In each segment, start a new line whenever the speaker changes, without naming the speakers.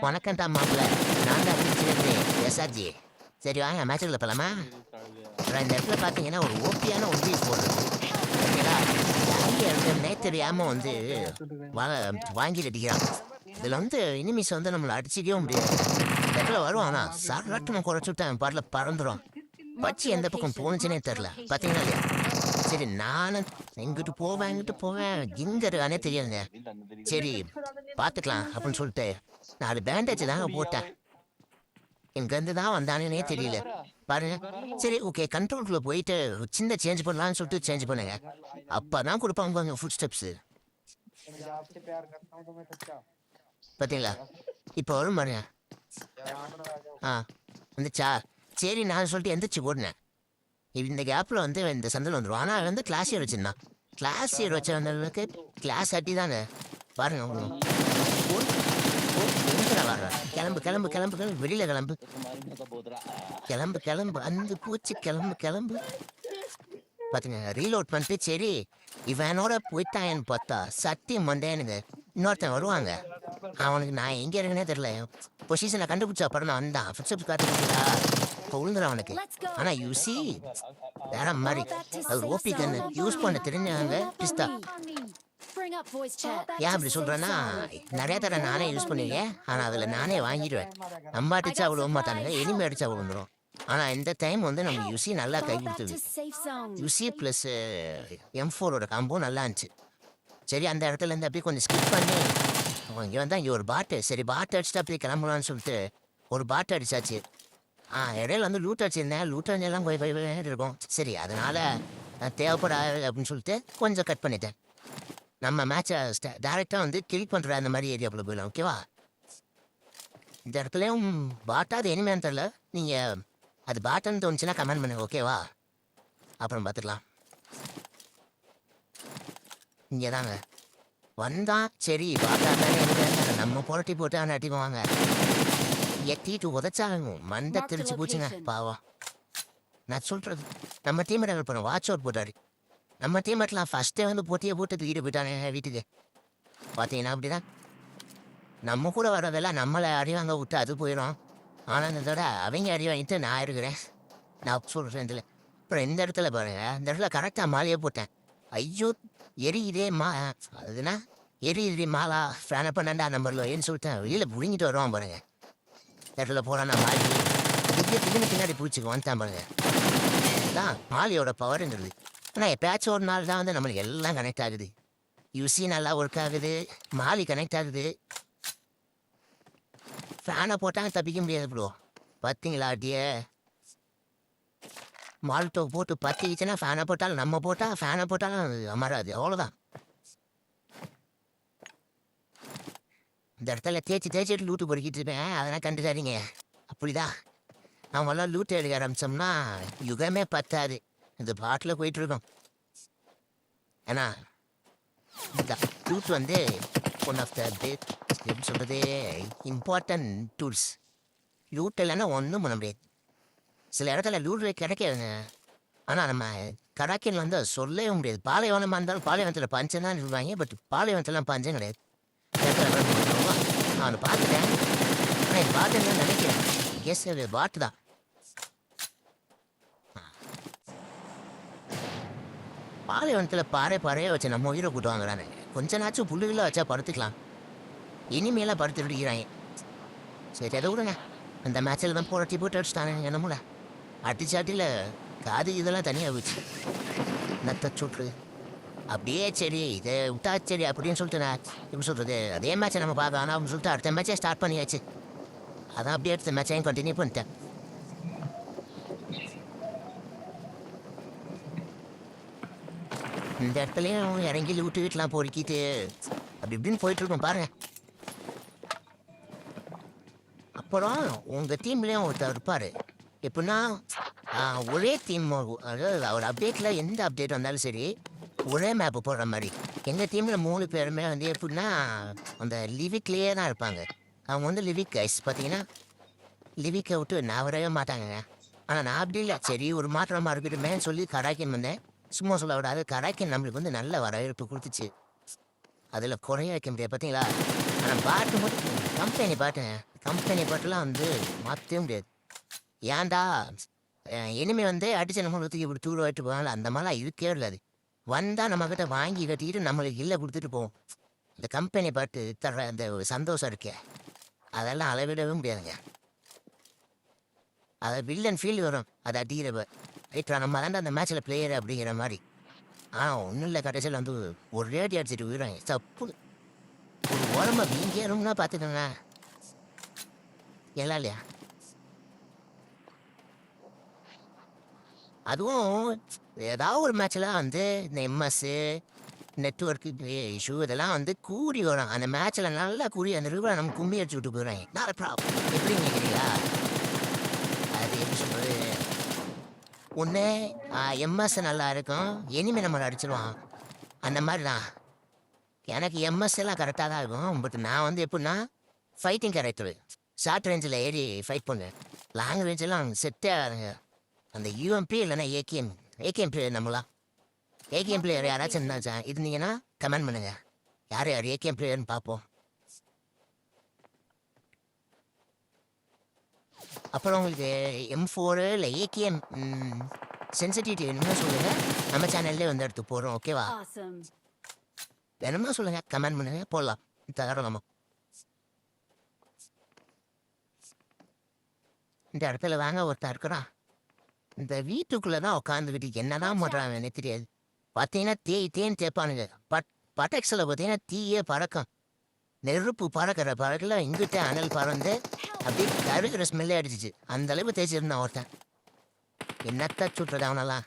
வணக்கம்டா மாப்பிள்ள. நான் தான் திருச்சியிலேருந்து எஸ்ஆர்ஜி. சரி வாங்க மேட்சுக்குள்ள போலாமா? அப்புறம் இந்த இடத்துல பார்த்தீங்கன்னா ஒரு ஓபியான ஒரு பீஸ் போடுறது. ஓகேங்களா? எங்கே இருக்குன்னே தெரியாம வா வாங்கிட்டு அடிக்கிறான். இதில் இனிமீஸ் நம்மளை அடிச்சிக்கவே முடியாது. இந்த இடத்துல வருவான் சரட்டுன்னு குறைச்சி விட்டு அவன் பாட்டில் பறந்துடும். பச்சி எந்த பக்கம் போணுச்சுன்னே தெரில. பார்த்தீங்களா இல்லையா? சரி நானும் இங்கிட்டு போவேன் எங்க இருக்கானே தெரியாதுங்க. சரி பார்த்துக்கலாம் அப்படின்னு சொல்லிட்டு 4 பேண்டேஜ் தாங்க போட்டேன். எங்கேருந்து தான் வந்தானே தெரியல பாருங்க. சரி ஓகே கண்ட்ரோல்குள்ளே போயிட்டு சின்ன சேஞ்ச் பண்ணலான்னு சொல்லிட்டு சேஞ்ச் பண்ணுங்க. அப்போ தான் கொடுப்பாங்க ஃபுட் ஸ்டெப்ஸு. பார்த்தீங்களா இப்போ வரும் பாருங்க. ஆ வந்துச்சா? சரி நான் சொல்லிட்டு எந்திரிச்சு ஓடினேன். இந்த கேப்பில் இந்த சந்தில் வந்துடும். ஆனால் கிளாஸ் இயர் வச்சுருந்தான். கிளாஸ் இயர் வச்சவங்களுக்கு கிளாஸ் அட்டி தானே பாருங்க. வர்றேன் கிளம்பு கிளம்பு கிளம்பு கிளம்பு வெளியில் கிளம்பு கிளம்பு கிளம்பு அந்த பூச்சி கிளம்பு கிளம்பு. பார்த்துங்க ரீலோட் பண்ணிட்டு சரி இவனோட போயிட்டான்னு பார்த்தா சத்தி மண்டேனுங்க இன்னொருத்தன் வருவாங்க. அவனுக்கு நான் எங்கே இருக்குன்னே தெரியல. பொசிஷனை கண்டுபிடிச்சா அப்புறம் தான் வந்தான். ஃபுட்ஸ்டெப்ஸ் காட்டுறா இப்போ விழுந்துடும் அவனுக்கு. ஆனால் யூசி வேற மாதிரி அது ஓபி கன்னு யூஸ் பண்ண தெரிஞ்சாங்க பிஸ்தா. ஏன் அப்படி சொல்கிறேன்னா நிறைய தடவை நானே யூஸ் பண்ணுவேன். ஆனால் அதில் நானே வாங்கிடுவேன். நம்ம அடிச்சா அவ்வளோ மாட்டானுங்க, எனிமே அடிச்சா விழுந்துடும். ஆனால் இந்த டைம் நம்ம யூசி நல்லா கை கொடுத்தது. யூசி ப்ளஸ் M4 காம்போ நல்லா இருந்துச்சு. சரி அந்த இடத்துல இருந்து அப்படியே கொஞ்சம் ஸ்கிப் பண்ணி இங்கே வந்தால் இங்கே ஒரு பாட்டு. சரி பாட்டு அடிச்சுட்டு அப்படியே கிளம்பலான்னு சொல்லிட்டு ஒரு பாட்டு அடிச்சாச்சு. இடையில லூட் அடிச்சிருந்தேன். லூட் அடிச்செல்லாம் கொஞ்சம் இருக்கும். சரி அதனால் தேவைப்படாது அப்படின்னு சொல்லிட்டு கொஞ்சம் கட் பண்ணிட்டேன். நம்ம மேட்சை டேரெக்டாக கில் பண்ணுற அந்த மாதிரி ஏரியாக்குள்ளே போயிடலாம். ஓகேவா? இந்த இடத்துலையும் பாட்டா அது இனிமேன்னு தெரில. நீங்கள் அது பாட்டுன்னு தோணுச்சுன்னா கமெண்ட் பண்ணுங்க. ஓகேவா? அப்புறம் பார்த்துக்கலாம். இங்கே தாங்க வந்தான். சரி பாட்டா தானே நம்ம புரட்டி போட்டு அவனை அடிக்குவாங்க. எட்டிட்டு உதச்சாங்க மண்டை திருச்சி போச்சுங்க பாவம். நான் சொல்கிறது நம்ம டீம் டெவலப் பண்ண வாட்ச் அவுட் போட்டார். நம்ம டீமெட்லாம் ஃபஸ்ட்டே போட்டியை போட்டு தூக்கிட்டு போயிட்டானே வீட்டுக்கு. பார்த்தீங்கன்னா அப்படிதான் நம்ம கூட வரதெல்லாம் நம்மளை அடிவாங்க விட்டு அது போயிடும். ஆனால் இந்த தடவை அவங்க அடி வாங்கிட்டு நான் இருக்கிறேன். நான் சொல்கிறேன் இதில். அப்புறம் இந்த இடத்துல பாருங்க, இந்த இடத்துல கரெக்டாக மாலையே போட்டேன். ஐயோ எரியுதே அதுனா எரியுதே மாலா ஃபேனை பண்ணாண்டா நம்பரில் ஏன்னு சொல்லிட்டேன். வெளியில் புரிங்கிட்டு வருவான் பாருங்க. இந்த இடத்துல போகிறான்னா மாலி திடீர்னு பின்னாடி பிடிச்சிக்கு வந்துட்டான் பாருங்க. தான் மாலியோட பவருங்கிறது. ஆனால் எப்பயாச்சும் ஒரு நாள் தான் நம்மளுக்கு எல்லாம் கனெக்ட் ஆகுது. யூசி நல்லா ஒர்க் ஆகுது, மாலி கனெக்ட் ஆகுது. ஃபேனை போட்டாங்க தப்பிக்க முடியாது ப்ரோ. பார்த்தீங்களா அப்படியே மால்ட்டோ போட்டு பற்றிக்கிச்சுன்னா ஃபேனை போட்டாலும் நம்ம போட்டால் ஃபேனை போட்டாலும் அமராது. அவ்வளோதான். இந்த இடத்துல தேய்ச்சிட்டு லூட்டு பொறுக்கிட்டு இருப்பேன். அதெல்லாம் கண்டுக்காதீங்க. அப்படிதான் நம்மளாம் லூட்டு எடுக்க ஆரம்பித்தோம்னா யுகமே பத்தாது. இந்த பாட்டில் போயிட்டுருக்கோம். ஏன்னா இந்த லூட் ஒன் ஆஃப் த எப்படி சொல்கிறது இம்பார்ட்டன்ட் டூல்ஸ். லூட் இல்லைன்னா ஒன்றும் பண்ண முடியாது. சில இடத்துல லூட் கிடைக்காதுங்க. ஆனால் நம்ம கடாக்கில் சொல்லவே முடியாது. பாலைவனமாக இருந்தாலும் பாலைவனத்தில் பஞ்சம் தான் சொல்லுவாங்க. பட் பாலைவனத்துலாம் பஞ்சம் கிடையாது. நான் பார்த்துட்டேன். ஆனால் பார்த்தேன்னு நினைக்கிறேன். எஸ் அது பாட்டு தான். பாலைவனத்தில் பாறையை வச்சு நம்ம உயிரை கூட்டு வாங்குறானே. கொஞ்ச நாச்சும் புல்லுகளில் வச்சா படுத்துக்கலாம். இனிமேலாம் படுத்து விடுக்கிறாங்க. சரி அதை விடுங்க. அந்த மேட்சில் தான் போட்டி போட்டு அடிச்சுட்டானுங்க. என்னமோல அடிச்சாட்டியில் காது இதெல்லாம் தனியாக போச்சு. நத்த சுற்று அப்படியே சரி இதை விட்டா சரி அப்படின்னு சொல்லிட்டு நான் எப்படி சொல்கிறது அதே மேட்சை நம்ம பார்க்கலாம் அப்படின்னு சொல்லிட்டு அடுத்த மேட்சை ஸ்டார்ட் பண்ணியாச்சு. அதான் அப்படியே அடுத்த மேட்சையும் கண்டினியூ பண்ணிட்டேன். இந்த இடத்துலையும் இறங்கி விட்டு வீட்டெலாம் பொறுக்கிட்டு அப்படி இப்படின்னு போயிட்டுருக்கோம் பாருங்க. அப்புறம் உங்கள் டீம்லேயும் ஒருத்தர் இருப்பார். எப்படின்னா ஒரே டீம் அதாவது ஒரு அப்டேட்டில் எந்த அப்டேட் வந்தாலும் சரி ஒரே மேப்பு போடுற மாதிரி. எங்கள் டீமில் 3 பேருமே எப்படின்னா அந்த லிவிக்லேயே தான் இருப்பாங்க. அவங்க லிவிக் கைஸ் பார்த்தீங்கன்னா லிவிக்கை விட்டு நான் வரவே மாட்டாங்க. ஆனால் நான் அப்படி இல்லை. சரி ஒரு மாற்றமாக இருக்கட்டுமேன்னு சொல்லி கராக்கின் வந்தேன். சும்மா சொல்ல விடாது. கராக்கின் நம்மளுக்கு நல்ல வரவேற்பு கொடுத்துச்சு. அதில் குறைய வைக்க முடியாது பார்த்தீங்களா? ஆனால் பாட்டு மட்டும் கம்பெனி பாட்டுங்க. கம்பெனி பாட்டுலாம் வந்து மாற்றவே முடியாது. ஏன்டா இனிமே வந்து அடிச்சு நம்ம தூக்கி இப்படி தூர வச்சுட்டு போவாங்களா அந்த மாதிரிலாம் இருக்கவே இருக்காது. வந்தால் நம்மக்கிட்ட வாங்கி கட்டிக்கிட்டு நம்மளுக்கு இல்லை கொடுத்துட்டு போவோம். இந்த கம்பெனி பாட்டு தர்ற அந்த ஒரு சந்தோஷம் இருக்கே அதெல்லாம் அளவிடவே முடியாதுங்க. அதை வில்லன் ஃபீல் வரும் அதை அடிக்கிறப்ப ரைட்டா நம்ம தாண்டா அந்த மேட்ச்சில் பிளேயர் அப்படிங்கிற மாதிரி. ஆனால் ஒன்றும் இல்லை கடைசியில் வந்து ஒரு ரேடி அடிச்சுட்டு போயிடுறாங்க சப்பு ஒரு உடம்ப வீங்கேறும்னா பார்த்துக்கோங்க. எல்லாம் இல்லையா? அதுவும் ஏதாவது ஒரு மேட்ச்சில் வந்து இந்த எம்எஸ்ஸு நெட்ஒர்க்கு இஷ்யூ இதெல்லாம் வந்து கூடி வரும். அந்த மேட்ச்சில் நல்லா கூடி அந்த ரூபாய் நம்ம கும்மி அடிச்சு விட்டு போயிடுறாங்க. நான் ப்ராப்ளம் எப்படி நினைக்கிறீங்களா? அது எப்படி சொல்கிறது? ஒன்று எம்எஸ் நல்லா இருக்கும் இனிமே நம்மளை அடிச்சிடுவான் அந்த மாதிரி தான். எனக்கு எம்எஸ் எல்லாம் கரெக்டாக தான் இருக்கும். பட் நான் வந்து எப்படின்னா ஃபைட்டிங் கேரக்டரு ஷார்ட் ரேஞ்சில் ஏறி ஃபைட் பண்ணுவேன். லாங் ரேஞ்செல்லாம் செட்டே ஆகுதுங்க. அந்த யூஎம்பி இல்லைன்னா ஏகேஎம் பிளேயர் நம்மளாம் ஏகேஎம் பிளேயர் யாராச்சும் இருந்தாச்சா இருந்தீங்கன்னா கமெண்ட் பண்ணுங்க. யார் யார் ஏகேஎம் பிளேயர்னு பார்ப்போம். அப்புறம் உங்களுக்கு M4 இல்லை ஏகேஎம் சென்சிட்டிவிட்டி வேணும்னா சொல்லுங்கள். நம்ம சேனல்லே வந்து எடுத்து போடுறோம். ஓகேவா? வேணுமா சொல்லுங்கள் கமெண்ட் பண்ணுங்க போடலாம் தாராளமா. இந்த இடத்துல வாங்க ஒருத்தன் இருக்கிறான். இந்த வீட்டுக்குள்ளே தான் உட்காந்துக்கிட்டு என்னதான் பண்ணுறாங்க எனக்கு தெரியாது. பார்த்தீங்கன்னா தேன்னு தேய்ப்பானுங்க. பட்டெக்ஸில் பார்த்தீங்கன்னா தீயே பறக்கும். நெருப்பு பறக்கிற பறக்கல இங்கிட்ட அனல் பறந்து அப்படியே கருகிற ஸ்மெல்லே அடிச்சிச்சு. அந்த அளவுக்கு தேய்ச்சிருந்தான் ஒருத்தன். என்னத்த சுட்டுறது அவனெல்லாம்.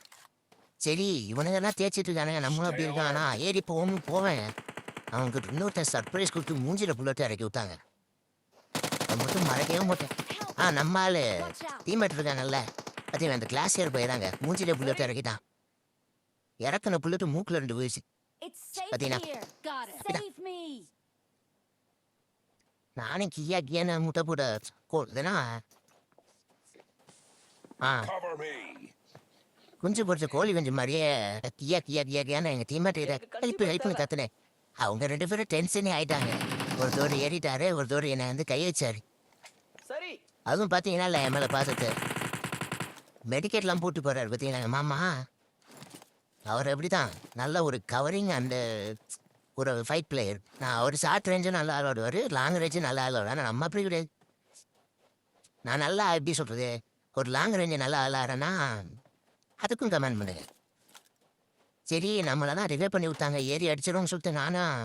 சரி இவனுங்கெல்லாம் தேய்ச்சிட்டு இருக்கானுங்க நம்மளும் அப்படி இருக்கானா ஏறி போவேன். அவனுக்கு இன்னொருத்தன் சர்ப்ரைஸ் கொடுத்து மூஞ்சில புல்லட்டை இறக்கி விட்டாங்க. அதை மட்டும் மறக்கவே மாட்டேன். நம்ம ஆள் டீம்மேட் இருக்காங்கல்ல பார்த்தீங்கன்னா அந்த கிளாஸ் ஏர் போயிடாங்க மூஞ்சில புல்லட்டை இறக்கிட்டான். இறக்குன புல்லட்டு மூக்கில் 2 போயிடுச்சு. பார்த்தீங்கன்னா நானே கியான்னு முட்டை போட கோதுனா குஞ்சு பொறிச்ச கோழி குஞ்சு மாதிரியே கியான்னு எங்கள் டீம்மேட் ஹெல்ப்னு கத்துனேன். அவங்க 2 பேரும் டென்ஷனே ஆயிட்டாங்க. ஒரு தோடு ஏறிட்டாரு ஒரு தோடு என்னை வந்து கை வச்சாரு. அதுவும் பார்த்தீங்கன்னா இல்லை என் மேலே பார்த்துட்டு மெடிக்கேட்லாம் போட்டு போகிறாரு. பார்த்தீங்கன்னா மாமா அவர் எப்படி தான் நல்ல ஒரு கவரிங் அந்த ஒரு ஃபைட் பிளேயர். நான் அவர் ஷார்ட் ரேஞ்சும் நல்லா விளாடுவார் லாங் ரேஞ்சும் நல்லா விளாடுவார். ஆனால் நம்ம அப்படி கிடையாது. நான் நல்லா எப்படி சொல்கிறது ஒரு லாங் ரேஞ்சு நல்லா விளாட்றேன்னா அதுக்கும் கமெண்ட் பண்ணுங்க. சரி நம்மளை தான் ரிவே பண்ணி விட்டாங்க ஏறி அடிச்சிடும்னு சொல்லிட்டு நானும்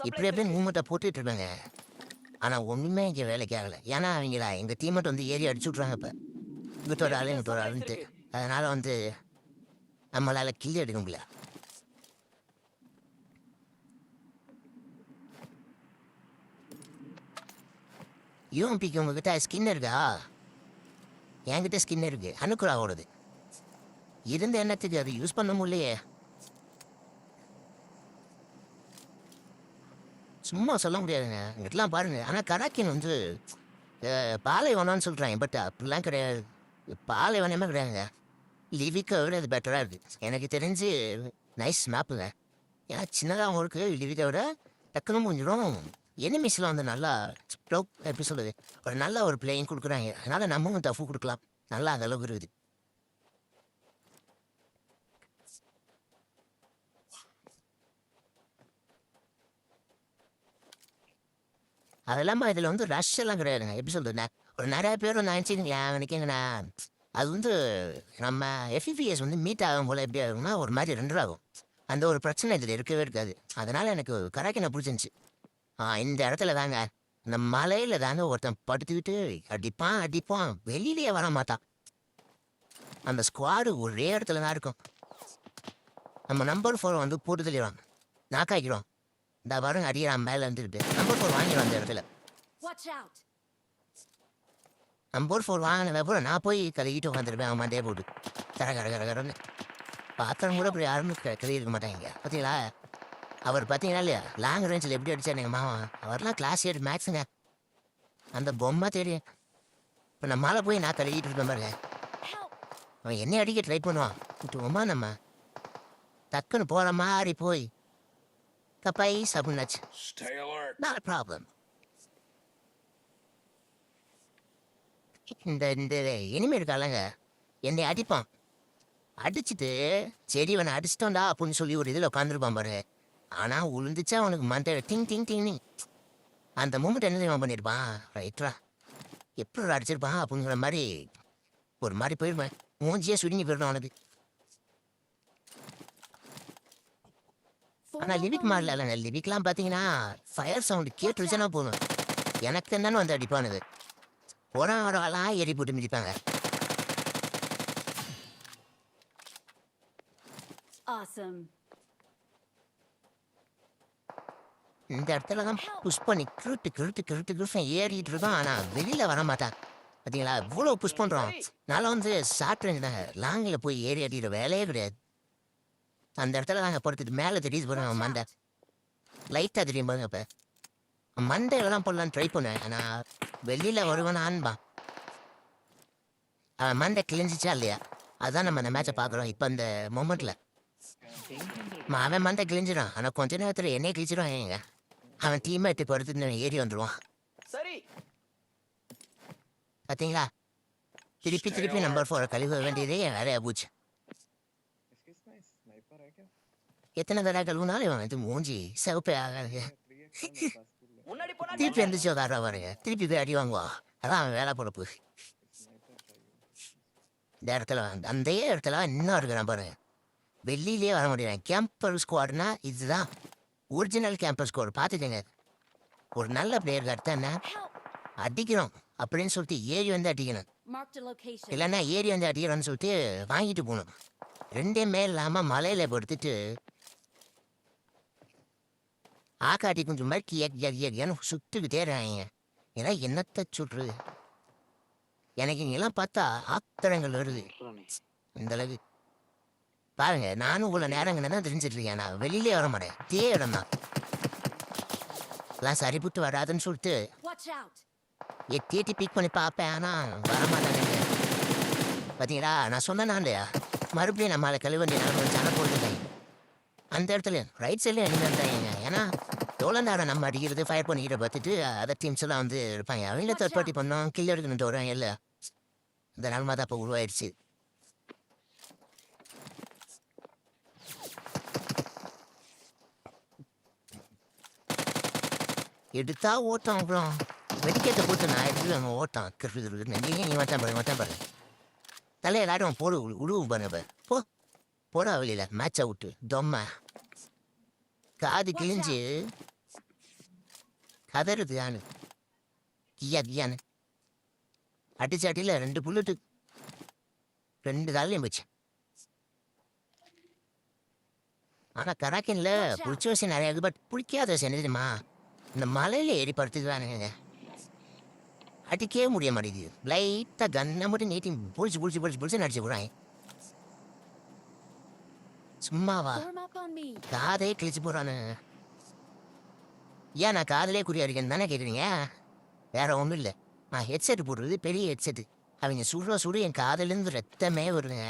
இப்படி எப்படின்னு மூமெண்ட்டை போட்டுட்டு இருப்பேங்க. ஆனால் ஒன்றுமே இங்கே வேலைக்கு ஆகலை. ஏன்னா அவங்களா எங்கள் டீமெட் வந்து ஏறி அடிச்சு விட்றாங்க. இப்போ இங்கிட்ட ஒரு ஆள் இங்கிட்ட ஒரு ஆளுன்ட்டு அதனால் வந்து நம்மளால் கிள்ளி எடுக்க முடியல. யூஎம்பிக்கு உங்ககிட்ட ஸ்கின் இருக்கா? என்கிட்ட ஸ்கின் இருக்கு அனுக்குறாவோடது இருந்த எண்ணத்துக்கு அது யூஸ் பண்ண முடியலையே. சும்மா சொல்ல முடியாதுங்க இங்கிட்டலாம் பாருங்க. ஆனால் கராக்கின் வந்து பாலைவனம்னு சொல்கிறாங்க. பட் அப்படிலாம் கிடையாது. பாலைவனமே கிடையாதுங்க. லிவிக்கை விட அது பெட்டராக இருக்குது எனக்கு தெரிஞ்சு. நைஸ் மேப்புங்க. ஏன்னா சின்னதாக இருக்குது லிவிக்கை விட டக்குன்னு முடிஞ்சிடும். எனிமிஸ்லாம் வந்து நல்லா எப்படி சொல்லுது ஒரு நல்ல ஒரு பிளேயிங் கொடுக்குறாங்க. அதனால் நம்மளும் டஃபு கொடுக்கலாம். நல்லா அந்த அளவுக்கு இருக்குது. அது இல்லாமல் இதில் வந்து ரஷ் எல்லாம் கிடையாதுங்க. எப்படி சொல்கிறது ஒரு நிறைய பேர் நினைச்சிங்கண்ணா அது வந்து நம்ம எஃபிபிஎஸ் வந்து மீட் ஆகும் போல் எப்படி ஆகும்னா ஒரு மாதிரி 2 ஆகும். அந்த ஒரு பிரச்சனை இதில் இருக்கவே இருக்காது. அதனால் எனக்கு கராக்கினை பிடிச்சிருந்துச்சி. இந்த இடத்துல தாங்க இந்த மலையில் தாங்க ஒருத்தன் படுத்துக்கிட்டு அடிப்பான் வெளியிலேயே வர மாட்டான். அந்த ஸ்குவாடு ஒரே இடத்துல தான் இருக்கும். நம்ம நம்பர் 4 வந்து போட்டு தெளிவான் நாக்காக்கிடுவோம். இந்த பாருங்க அடிக்கிறான் மேலே இருந்துக்கிட்டு நம்பர் 4 வாங்கிடுவோம் அந்த இடத்துல. நம்பர் 4 வாங்கினத கூட நான் போய் கழுவிட்டு உட்காந்துருப்பேன். அவன் மண்டே போட்டு கரன்னு பாத்திரம் கூட இப்படி யாருமே கழுவி இருக்க மாட்டாங்க. பார்த்தீங்களா அவர் பார்த்தீங்கன்னா இல்லையா லாங் ரேஞ்சில் எப்படி அடித்தார் எங்கள் மாமா. அவர்லாம் கிளாஸ் 8 மேக்ஸுங்க. அந்த பொம்மை தெரியும். இப்போ நம்மளால் போய் நான் கழுவிட்டு இருப்பேன் பாருங்க. அவன் என்ன அடிக்க ட்ரை பண்ணுவான் விட்டுவோமா நம்ம டக்குன்னு போகிற மாதிரி போய் கப்பைஸ் அப்படின்னாச்சு.
Stay alert.
Not problem. இந்த இந்த இனிமே இருக்காலங்க என்னை அடிப்பான். அடிச்சுட்டு சரி இவனை அடிச்சிட்டோண்டா அப்படின்னு சொல்லி ஒரு இதில் உட்காந்துருப்பான் பாரு. ஆனால் உளுந்துச்சா அவனுக்கு மண்டை டிங் டிங் டிங். அந்த மூமெண்ட் என்ன தெரியுமா பண்ணியிருப்பான், ரைட்ரா எப்படி அடிச்சிருப்பான் அப்படிங்கிற மாதிரி ஒரு மாதிரி போயிடுவேன். மூஞ்சியே சுருங்கி போயிடும் அவனுக்கு. ஆனால் லிவிக் மாடல இல்லைங்க. லிவிக்லாம் பார்த்தீங்கன்னா ஃபயர் சவுண்டு கேட்டுருச்சுன்னா போதும் எனக்கு என்னன்னு வந்து அடிப்பானுது. போனால் வரலாம் ஏறி போட்டு மிதிப்பாங்க.
Awesome.
இந்த இடத்துல தான் புஷ் பண்ணி கிருட்டு ஏறிட்டு இருக்கான். ஆனால் வெளியில் வர மாட்டான். பார்த்தீங்களா இவ்வளோ புஷ் பண்ணுறோம். நான் வந்து ஷார்ட் ரேஞ்ச் தாங்க, லாங்கில் போய் ஏறி அடிக்கிற வேலையே கிடையாது. அந்த இடத்துல நாங்கள் படுத்துட்டு மேலே தெரியுது போகிறோம். அவன் மண்டை லைட்டாக தெரியும் பாருங்க. இப்போ மண்டையிலலாம் போடலான்னு ட்ரை பண்ணேன். ஆனால் வெளியில் வருவானான்பா. அவன் மண்டை கிழிஞ்சிச்சா இல்லையா அதுதான் நம்ம இந்த மேட்சை பார்க்குறோம் இப்போ இந்த மொமெண்ட்டில். அவன் மண்டை கிழிஞ்சிடும். ஆனால் கொஞ்ச நேரத்தில் என்னையே கிழிச்சிடும். ஏங்க அவன் டீம்மேட்டு படுத்துட்டு ஏறி வந்துடுவான்.
சரி
பார்த்தீங்களா திருப்பி நம்பர் 4 கழுவ வேண்டியதே வேலையா போச்சு. எத்தனை தடவை கழுவுனாலும் இவன் வந்து மூஞ்சி சிவப்பே ஆகாது.
முன்னாடி போனா
திருப்பி எந்திரிச்சு உதாரணம் பாருங்க. திருப்பி போய் அடி வாங்குவான். அதான் அவன் வேலை பொழப்பு. இந்த இடத்துல அந்த இடத்துல இன்னும் இருக்கிறான் பாருங்க. வெளியிலே வர முடியாது. கேம்பர் ஸ்குவாட்னா இதுதான் ஒரிஜினல் கேம்பர் ஸ்குவாட். பார்த்துக்கங்க, ஒரு நல்ல பிளேயருக்கு அர்த்தம் என்ன, அடிக்கிறோம் அப்படின்னு சொல்லிட்டு ஏறி வந்து அடிக்கணும்.
Marked a location.
இல்லைன்னா ஏறி வந்து அடிக்கிறோன்னு சொல்லிட்டு வாங்கிட்டு போகணும். ரெண்டே மேல் இல்லாமல் மலையில் படுத்துட்டு ஆக்காட்டி கொஞ்சம் மாதிரி ஏன்னு சுட்டுக்கிட்டே இருக்காங்க. ஏன்னா என்னத்தை சுடுறது எனக்கு இங்கெல்லாம் பார்த்தா ஆத்திரங்கள் வருது. இந்த அளவுக்கு பாருங்க, நானும் இவ்வளோ நேரங்கன்னு தான் தெரிஞ்சிட்டு இருக்கேன். நான் வெளியிலே வர மாட்டேன். தே இடம் தான் எல்லாம் சரிபுட்டு வராதுன்னு சொல்லிட்டு
Watch out.
தேட்டி பிக் பண்ணி பார்ப்பேன். ஆனால் வரமாட்டாங்க. பார்த்தீங்களா நான் சொன்னேன்னா இல்லையா, மறுபடியும் நம்மளை கழுவ வேண்டிய நேரம் சண்டை போட்டுருக்காங்க. அந்த இடத்துல ரைட் சைட்லேயும் அடிமைட்டாங்க. ஏன்னா எவ்வளோ நேரம் நம்ம அடிக்கிறது ஃபயர் பண்ணிக்கிட்ட பார்த்துட்டு அதர் டீம்ஸ் எல்லாம் வந்து இருப்பாங்க. அவங்கள தேர்ட் பார்ட்டி பண்ணோம் கில் எடுக்கணுன்ட்டு வருவாங்க. இல்லை இந்த நிலமா தான் இப்போ உருவாயிடுச்சு. எடுத்தா ஓட்டம். அப்புறம் வெடிக்கத்தை போட்டு நான் எடுத்து அங்கே ஓட்டம் கிருக்குன்னு நீ வச்சான் பாரு தலையை எல்லாரும் போடு உழுவும் பாருங்க. போடா வெளியில் மேட்சை விட்டு தொம்மை காது கிழிஞ்சு கதறுது. யானு கியான்னு அடிச்சாட்டியில் 2 புல்லட்டு 2 காலையும் போச்சு. ஆனால் கராக்கின்ல பிடிச்ச விஷயம் நிறையா இருக்குது. பட் பிடிக்காத விஷயம் என்ன தெரியுமா, இந்த மலையில் ஏறி படுத்துக்குவானுங்க. அடிக்கவே முடிய மாட்டேங்குது. லைட்டாக கண்ணை மட்டும் நீட்டி புடிச்சு நடிச்சு போடுறாங்க. சும்மாவா
Form up on me.
காதே கிழிச்சு போடுறானு. ஏன் நான் காதலே குறியா இருக்கேன்னு தானே கேட்குறீங்க? வேற ஒன்றும் இல்லை. நான் ஹெட்செட் போடுறது பெரிய ஹெட்செட்டு. அவங்க சுடு என் காதலேருந்து ரத்தமே வருதுங்க.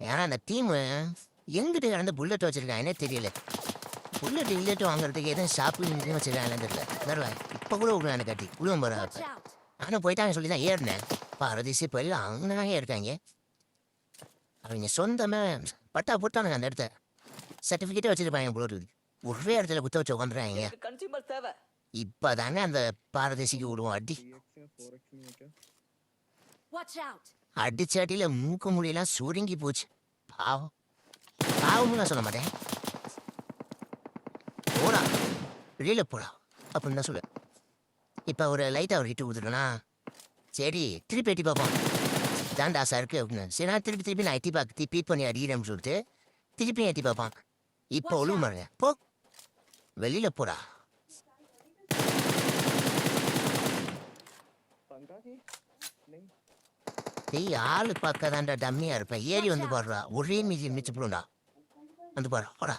ஏன்னா அந்த டீமு எங்கிட்ட கடந்து புல்லட் வச்சுருக்காங்கன்னே தெரியல. புல்லட் இல்லட்டு வாங்குறதுக்கு எதுவும் ஷாப்பிங் வச்சுருக்காங்கன்னு தெரியல. வருவேன் இப்போ கூட விடுவேன் காட்டி விடுவோம் போகிற.
Watch out.
நானும் போயிட்டாங்க சொல்லி தான் ஏறினேன். பாரதீசி இப்போ எல்லாம் அங்கனாங்க இருக்காங்க. அவங்க சொந்தமாக பட்டா போட்டானுங்க. அந்த இடத்த சர்டிஃபிகேட்டே வச்சுருப்பாங்க போல இருக்குது. ஒரே இடத்துல குத்த வச்சு உட்காந்துறாங்க.
கன்சியூமர் தேவை.
இப்போ தானே அந்த பாரதேசிக்கு விடுவோம் அடி.
Watch out.
அடிச்சாட்டியில் மூக்கு முடியெல்லாம் சுருங்கி போச்சு. பாவம்னு நான் சொல்ல மாட்டேன். போடா வெளியில் போடா அப்படின்னு தான் சொல்லுவேன். இப்போ ஒரு லைட்டாக ஒரு ஹிட்டு கொடுத்துட்டோன்னா சரி திருப்பி எட்டி பார்ப்போம். தாண்டா ஆசை இருக்குது அப்படின்னு. சரி நான் திருப்பி நான் திருப்பி பண்ணி அடிக்கிறேன்னு சொல்லிட்டு திருப்பி எட்டி பார்ப்பான். இப்போ ஒழுங்கு மாறுங்க போ வெளியில் போடா. ஏய் ஆளு பார்க்க தாண்டா டம்மியாக இருப்பேன். ஏறி வந்து பாடுறா ஒரே மிச்சு போடுண்டா வந்து பாரு போடா.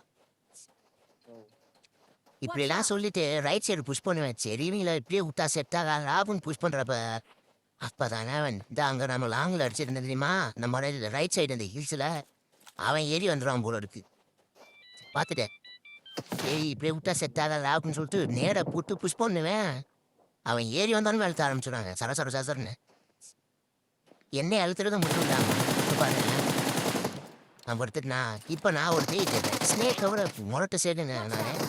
இப்படிலாம் சொல்லிட்டு ரைட் சைடு புஷ் பண்ணுவேன். சரி இவங்கள இப்படியே விட்டா செட்டாக லாபம் புஷ் பண்ணுறப்ப அப்போ தானே இந்த அங்கே நம்ம லாங்கில் அடிச்சிருந்தேன் தெரியுமா, நம்ம ரைட் சைடு இந்த ஹில்ஸில் அவன் ஏறி வந்துடுவான் போல இருக்கு. பார்த்துட்டேன் ஏய் இப்படியே விட்டா செட் ஆகாதா அப்படின்னு சொல்லிட்டு நேரா போட்டு புஷ் பண்ணுவேன். அவன் ஏறி வந்தாலும் வெளுத்த ஆரம்பிச்சுடுவாங்க சர சரன்னு. என்னை அழுத்துறது மட்டும் இல்லாம இப்ப பாரு நான் படுத்துட்டு நான் ஒரு தேய்ச்சேன் ஸ்னேக்கை விட முரட்டு சேடுங்க நான்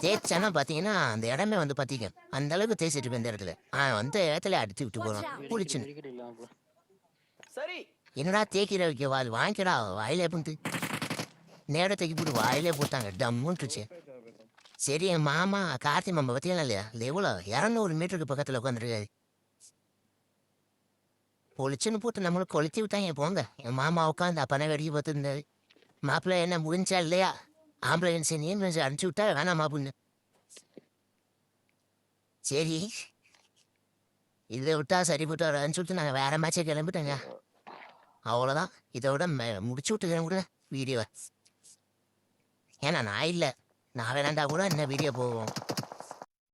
தேய்ச்சானா பார்த்தீங்கன்னா அந்த இடமே வந்து பார்த்தீங்க அந்த அளவுக்கு தேய்ச்சிட்டு இருப்பேன் இந்த இடத்துல அந்த இடத்துல அடிச்சு விட்டு போகிறான் குளிச்சுன்னு.
சரி
என்னடா தேய்க்கிற வைக்க வாங்கிக்கடா வாயிலே போட்டு நேரம் தூக்கி போட்டு வாயிலே போட்டாங்க டம்முன்ட்டுச்சு. சரி என் மாமா கார்த்தி மாமா பார்த்தீங்களா இல்லையா இல்லை எவ்வளோ 200 மீட்டருக்கு பக்கத்தில் உட்காந்துருக்காரு. பொழிச்சுன்னு போட்டு நம்மளுக்கு கொளுத்தி விட்டாங்க போங்க. என் மாமா உட்காந்து அப்பனை வெடிக்க பார்த்துருந்தாரு. மாப்பிள்ளை என்ன முடிஞ்சா இல்லையா ஆம்புலன்ஸ் நீ அனுப்பிச்சி விட்டா வேணாமா அப்படின்னு. சரி இதை விட்டா சரிப்பட்டு வரன்னு சொல்லிட்டு நாங்கள் வேற மேட்சே கிளம்பிட்டேங்க. அவ்வளோதான் இதோட முடிச்சு விட்டுக்கிறேன் கூட வீடியோவை. ஏன்னா நான் இல்லை நான் வேணாண்டா கூட என்ன வீடியோ போவோம்.